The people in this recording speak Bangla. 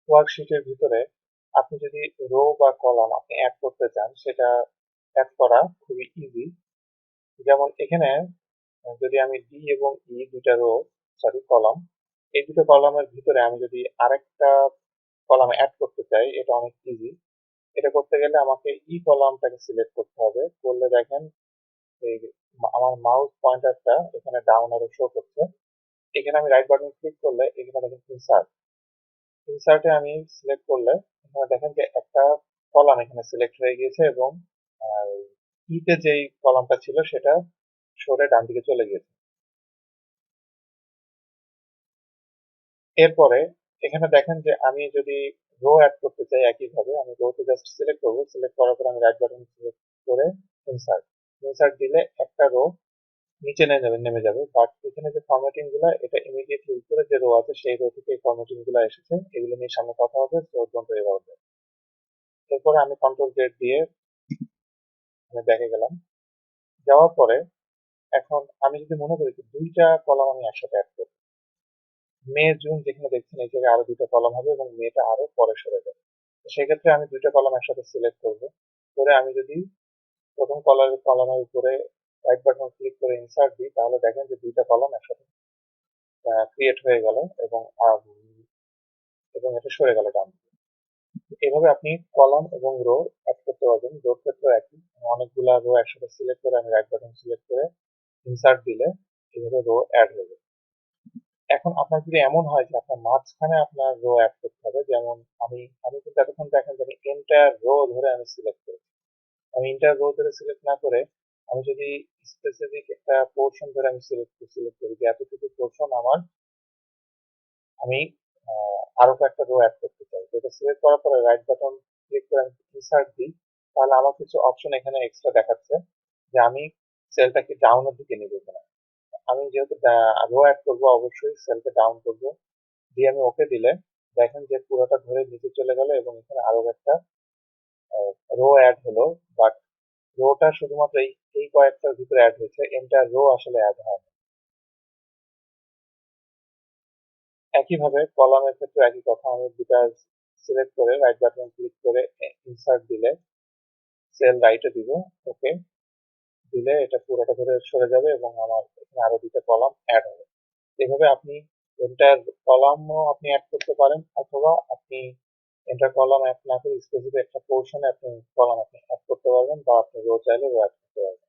ওয়ার্কশিটের ভিতরে আপনি যদি রো বা কলাম আপনি অ্যাড করতে চান সেটা অ্যাড করা খুবই ইজি। যেমন এখানে যদি আমি ডি এবং ই দুইটা রো, সরি কলাম, এই দুটো কলামের ভিতরে আমি যদি আরেকটা কলাম অ্যাড করতে চাই এটা অনেক ইজি। এটা করতে গেলে আমাকে ই কলামটাকে সিলেক্ট করতে হবে। করলে দেখেন এই আমার মাউস পয়েন্টারটা এখানে ডাউন আরো শো করছে। এখানে আমি রাইট বাটন ক্লিক করলে এখানে দেখেন ইনসার্ট, ইনসার্টে আমি সিলেক্ট করলে এখানে দেখেন যে একটা কলাম এখানে সিলেক্ট হয়ে গিয়েছে এবং ইতে যেই কলামটা ছিল সেটা সরে ডান দিকে চলে গিয়েছে। এরপরে এখানে দেখেন যে আমি যদি রো অ্যাড করতে চাই একইভাবে আমি রোতে জাস্ট সিলেক্ট করবো, সিলেক্ট করার পর আমি রাইট বাটন সিলেক্ট করে ইনসার্ট, ইনসার্ট দিলে একটা রো নিচে নেমে যাবে। বাট এখানে যে ফরম্যাটিং গুলো এটা ইমিডিয়েটলি উপরে যে রো আছে সেই রো থেকে এই ফরম্যাটিং গুলো এসেছে, এগুলো নিয়ে সামনে কথা হবে, তো ডোন্ট ওয়ারি অ্যাবাউট দ্যাট। এরপরে আমি কন্ট্রোল জেড দিয়ে আমি ব্যাকে গেলাম। যাওয়ার পরে এখন আমি যদি মনে করি যে দুইটা কলাম আমি একসাথে অ্যাড করবো, মে জুন যেখানে দেখছেন এই জায়গায় আরো দুইটা কলাম হবে এবং মেটা আরো পরে সরে যাবে। তো সেক্ষেত্রে আমি দুইটা কলাম একসাথে সিলেক্ট করবো। করে আমি যদি প্রথম কলামের উপরে রাইট বাটন ক্লিক করে ইনসার্ট দিই তাহলে দেখেন যে দুইটা কলাম একসাথে ক্রিয়েট হয়ে গেল এবং এবং এটা সরে গেল ডান দিকে। এভাবে আপনি কলাম এবং রো অ্যাড করতে পারবেন। রোর ক্ষেত্রে একই, অনেকগুলা রো একসাথে সিলেক্ট করে আমি রাইট বাটন সিলেক্ট করে ইনসার্ট দিলে এভাবে রো অ্যাড হয়ে যাবে। এখন আপনার যদি এমন হয় যে আপনার মাঝখানে আপনার রো অ্যাড করতে হবে, যেমন আমি আমি কিন্তু এতক্ষণ দেখেন যে আমি এন্টায়ার রো ধরে আমি সিলেক্ট করেছি। আমি এন্টায়ার রো ধরে সিলেক্ট না করে আমি যদি স্পেসিফিক একটা পোর্শন ধরে আমি সিলেক্ট করি যে এতটুকু পোর্শন আমার আমি আরো কয়েকটা রো অ্যাড করতে চাই, যেটা সিলেক্ট করার পরে রাইট বাটন ক্লিক করে আমি ইনসার্ট দিই, তাহলে আমার কিছু অপশন এখানে এক্সট্রা দেখাচ্ছে যে আমি সেলটাকে ডাউনের দিকে নিব কিনা। আমি যেহেতু রো অ্যাড করবো অবশ্যই সেলকে ডাউন করবো, দিয়ে আমি ওকে দিলে দেখেন যে পুরোটা ধরে নিচে চলে গেল এবং এখানে আরো একটা রো অ্যাড হলো। বাট রোটা শুধুমাত্র এই কয়েকটার ভিতরে অ্যাড হয়েছে, এন্টার রো আসলে অ্যাড হয় না। একইভাবে কলামের ক্ষেত্রে একই কথা, আমি দুটা সিলেক্ট করে রাইট বাটন ক্লিক করে ইনসার্ট দিলে সেল রাইটে দিব, ওকে দিলে এটা পুরোটা ধরে সরে যাবে এবং আমার এখানে আরো দুটো কলাম অ্যাড হবে। এভাবে আপনি এন্টার কলামও আপনি অ্যাড করতে পারেন, অথবা আপনি এন্টার কলাম অ্যাড না করে স্পেসিফিক একটা পোর্শনে আপনি কলাম আপনি অ্যাড করতে পারবেন, বা আপনি রো চাইলে রো অ্যাড করতে পারবেন।